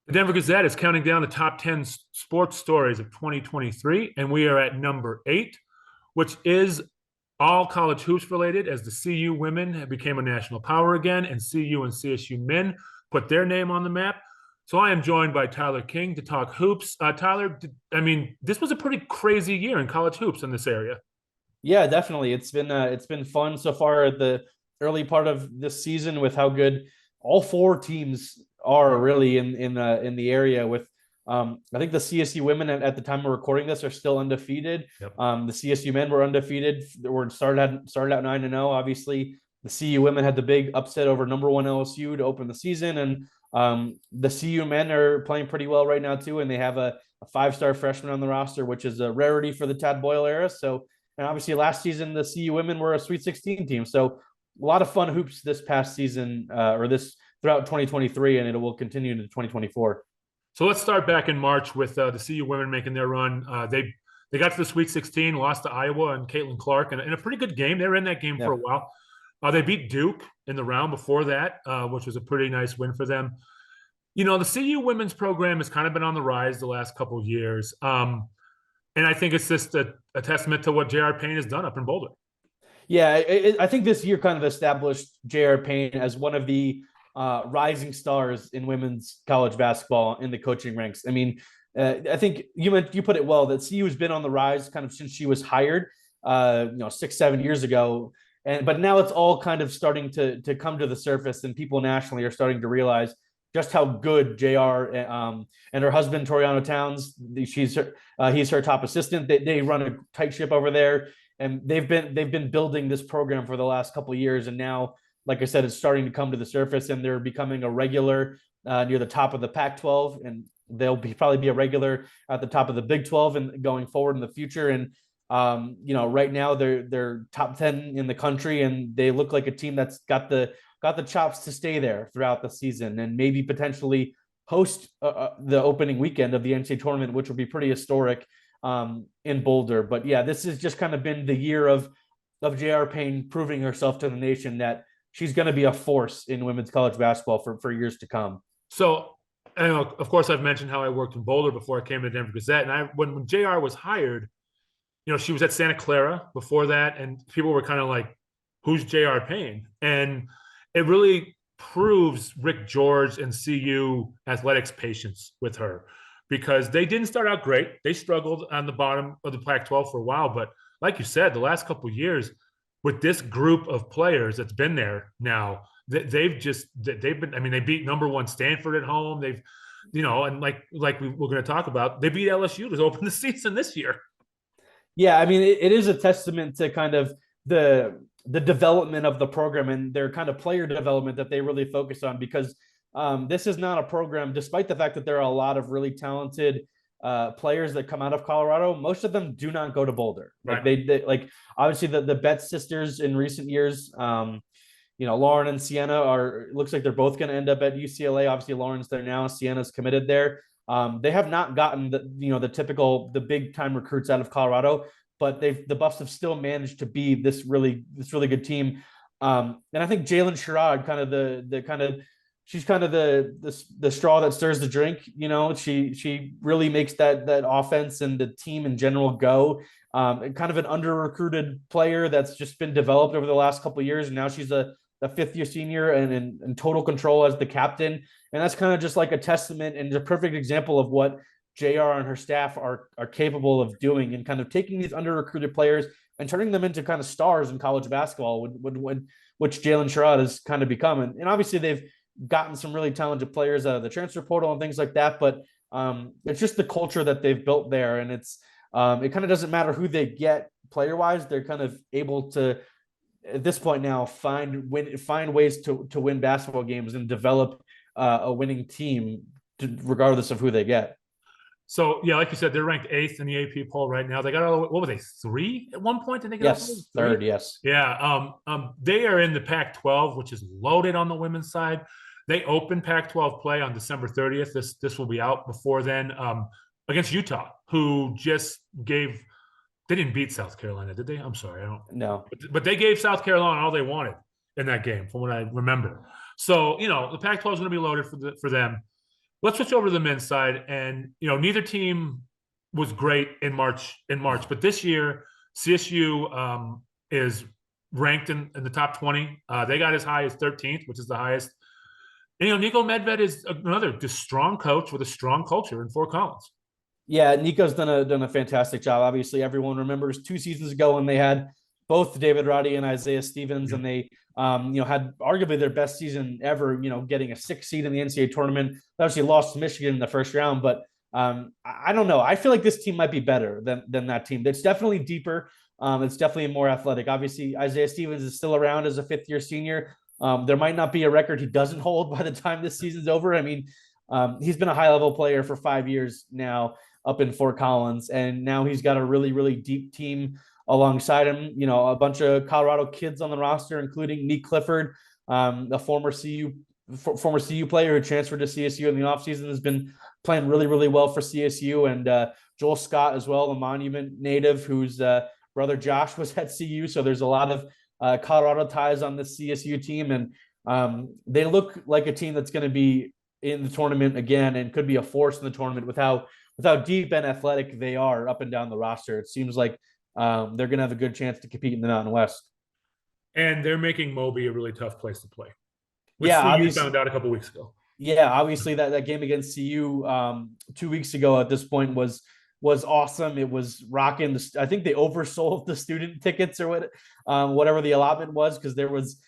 The Denver Gazette is counting down the top 10 sports stories of 2023, and we are at number 8, which is all college hoops related, as the CU women became a national power again, and CU and CSU men put their name on the map. So I am joined by Tyler King to talk hoops. Tyler, this was a pretty crazy year in college hoops in this area. Yeah, definitely. It's been fun so far at the early part of this season with how good all four teams are really in the area. With I think the CSU women at the time of recording this are still undefeated. Yep. The CSU men were undefeated. Were started out 9-0. Obviously, the CU women had the big upset over number one LSU to open the season, and the CU men are playing pretty well right now too, and they have a five-star freshman on the roster, which is a rarity for the Tad Boyle era. So, and obviously last season the CU women were a Sweet 16 team. So a lot of fun hoops this past season, or this throughout 2023, and it will continue into 2024. So let's start back in March with the CU women making their run. They got to the Sweet 16, lost to Iowa and Caitlin Clark in a pretty good game. They were in that game for a Yep. while. They beat Duke in the round before that, which was a pretty nice win for them. You know, the CU women's program has kind of been on the rise the last couple of years. And I think it's just a testament to what J.R. Payne has done up in Boulder. Yeah, I think this year kind of established J.R. Payne as one of the rising stars in women's college basketball in the coaching ranks. I mean, I think you put it well that CU has been on the rise kind of since she was hired, 6-7 years ago, but now it's all kind of starting to come to the surface, and people nationally are starting to realize just how good JR and her husband Toriano Towns. He's her top assistant. They run a tight ship over there, and they've been building this program for the last couple of years, and now, like I said, it's starting to come to the surface, and they're becoming a regular near the top of the Pac-12, and probably be a regular at the top of the Big 12 and going forward in the future. And right now they're top 10 in the country, and they look like a team that's got the chops to stay there throughout the season and maybe potentially host the opening weekend of the NCAA tournament, which will be pretty historic in Boulder. But yeah, this has just kind of been the year of J.R. Payne proving herself to the nation that she's going to be a force in women's college basketball for years to come. So, of course, I've mentioned how I worked in Boulder before I came to the Denver Gazette. And when JR was hired, she was at Santa Clara before that, and people were kind of like, who's J.R. Payne? And it really proves Rick George and CU athletics patience with her, because they didn't start out great. They struggled on the bottom of the Pac-12 for a while. But like you said, the last couple of years with this group of players that's been there now, they've been, I mean, they beat number one Stanford at home. They've, and like we're going to talk about, they beat LSU to open the season this year. Yeah, I mean, it is a testament to kind of the development of the program and their kind of player development that they really focus on, because this is not a program, despite the fact that there are a lot of really talented players that come out of Colorado. Most of them do not go to Boulder. Like Right. they like, obviously the Betts sisters in recent years, Lauren and Sienna looks like they're both going to end up at UCLA. Obviously Lauren's there now, Sienna's committed there. They have not gotten the big time recruits out of Colorado, but the Buffs have still managed to be this really good team. And I think Jalen Sherrod, she's kind of the straw that stirs the drink. She really makes that offense and the team in general go. Kind of an under recruited player that's just been developed over the last couple of years, and now she's a fifth year senior and in total control as the captain. And that's kind of just like a testament and a perfect example of what JR and her staff are capable of doing, and kind of taking these under recruited players and turning them into kind of stars in college basketball, which Jalen Sherrod has kind of become. And obviously they've gotten some really talented players out of the transfer portal and things like that. But it's just the culture that they've built there. And it kind of doesn't matter who they get player wise. They're kind of able to, at this point now, find ways to win basketball games and develop a winning team regardless of who they get. So, yeah, like you said, they're ranked 8th in the AP poll right now. They got, what were they, 3 at one point? Did they get yes, third, yes. Yeah. They are in the Pac-12, which is loaded on the women's side. They open Pac-12 play on December 30th. This will be out before then, against Utah, who just gave – they didn't beat South Carolina, did they? I'm sorry. I don't – No. But they gave South Carolina all they wanted in that game, from what I remember. So, the Pac-12 is going to be loaded for them. Let's switch over to the men's side, and neither team was great in March, but this year CSU is ranked in the top 20. They got as high as 13th, which is the highest. And Nico Medved is another just strong coach with a strong culture in Fort Collins. Yeah, Nico's done a fantastic job. Obviously, everyone remembers 2 seasons ago when they had both David Roddy and Isaiah Stevens, and they had arguably their best season ever. Getting a 6th seed in the NCAA tournament. They obviously lost to Michigan in the first round, but I don't know. I feel like this team might be better than that team. It's definitely deeper. It's definitely more athletic. Obviously, Isaiah Stevens is still around as a 5th-year senior. There might not be a record he doesn't hold by the time this season's over. I mean, he's been a high-level player for 5 years now up in Fort Collins, and now he's got a really, really deep team alongside him. A bunch of Colorado kids on the roster, including Nick Clifford, a former CU player who transferred to CSU in the offseason, has been playing really, really well for CSU, and Joel Scott as well, a Monument native whose brother Josh was at CU. So there's a lot of Colorado ties on this CSU team, and they look like a team that's going to be in the tournament again and could be a force in the tournament with how deep and athletic they are up and down the roster. It seems like they're going to have a good chance to compete in the Mountain West. And they're making Moby a really tough place to play, which Yeah, CU found out a couple weeks ago. Yeah, obviously that game against CU 2 weeks ago at this point was awesome. It was rocking. I think they oversold the student tickets or whatever the allotment was, because there was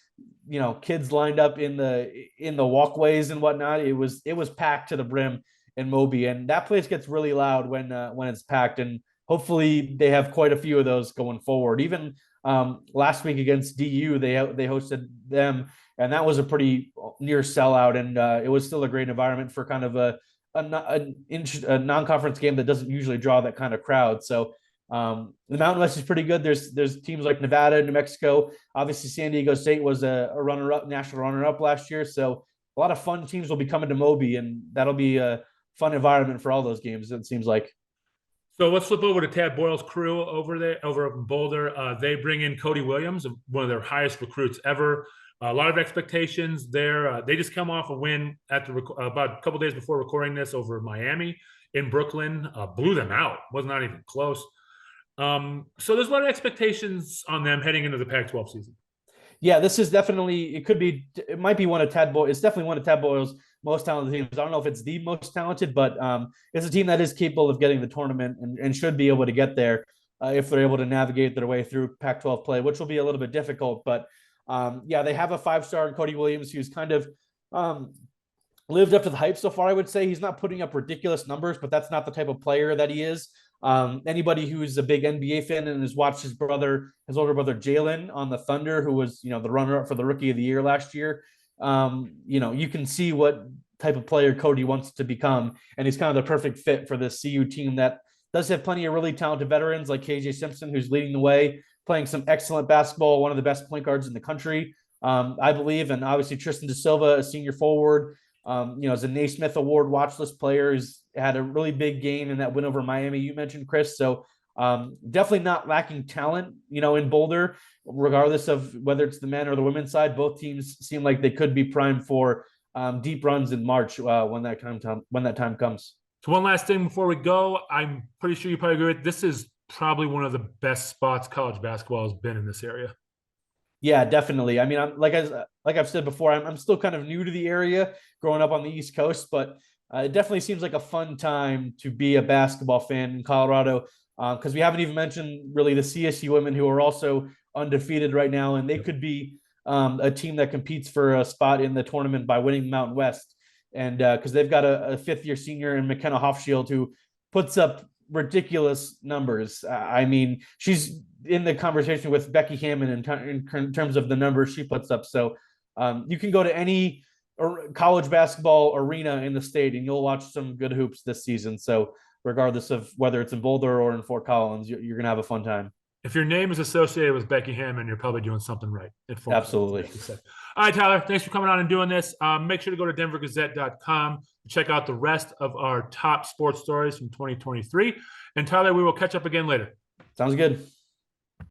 kids lined up in the walkways and whatnot. It was packed to the brim in Moby, and that place gets really loud when it's packed, and hopefully they have quite a few of those going forward. Even last week against DU, they hosted them, and that was a pretty near sellout, and it was still a great environment for kind of a non-conference game that doesn't usually draw that kind of crowd. So the Mountain West is pretty good. There's teams like Nevada, New Mexico. Obviously, San Diego State was a runner-up, national runner-up last year. So a lot of fun teams will be coming to Moby, and that'll be a fun environment for all those games, it seems like. So let's flip over to Tad Boyle's crew over in Boulder. They bring in Cody Williams, one of their highest recruits ever. A lot of expectations there. They just come off a win about a couple days before recording this over Miami in Brooklyn. Blew them out. Was not even close. So there's a lot of expectations on them heading into the Pac-12 season. Yeah, this is definitely, it might be one of Tad Boyle. It's definitely one of Tad Boyle's most talented teams. I don't know if it's the most talented, but it's a team that is capable of getting the tournament and should be able to get there if they're able to navigate their way through Pac-12 play, which will be a little bit difficult. But yeah, they have a 5-star in Cody Williams, who's kind of lived up to the hype so far. I would say he's not putting up ridiculous numbers, but that's not the type of player that he is. Anybody who's a big NBA fan and has watched his older brother Jalen on the Thunder, who was the runner-up for the Rookie of the Year last year, you can see what type of player Cody wants to become, and he's kind of the perfect fit for this CU team that does have plenty of really talented veterans like KJ Simpson, who's leading the way, playing some excellent basketball, one of the best point guards in the country, I believe, and obviously Tristan Da Silva, a senior forward, as a Naismith Award watch list player, who's had a really big game in that win over Miami you mentioned, Chris. So definitely not lacking talent, in Boulder, regardless of whether it's the men or the women's side. Both teams seem like they could be primed for deep runs in March when that time comes. So one last thing before we go, I'm pretty sure you probably agree with this is probably one of the best spots college basketball has been in this area. Yeah, definitely. I mean, like I've said before, I'm still kind of new to the area, growing up on the East Coast, but it definitely seems like a fun time to be a basketball fan in Colorado, because we haven't even mentioned really the CSU women, who are also undefeated right now, and they could be a team that competes for a spot in the tournament by winning Mountain West, and because they've got a 5th-year senior in McKenna Hofschild who puts up ridiculous numbers. I mean, she's in the conversation with Becky Hammond in terms of the numbers she puts up. So you can go to any college basketball arena in the state and you'll watch some good hoops this season. So regardless of whether it's in Boulder or in Fort Collins, you're going to have a fun time. If your name is associated with Becky Hammond, you're probably doing something right. Absolutely. All right, Tyler, thanks for coming on and doing this. Make sure to go to denvergazette.com to check out the rest of our top sports stories from 2023. And Tyler, we will catch up again later. Sounds good.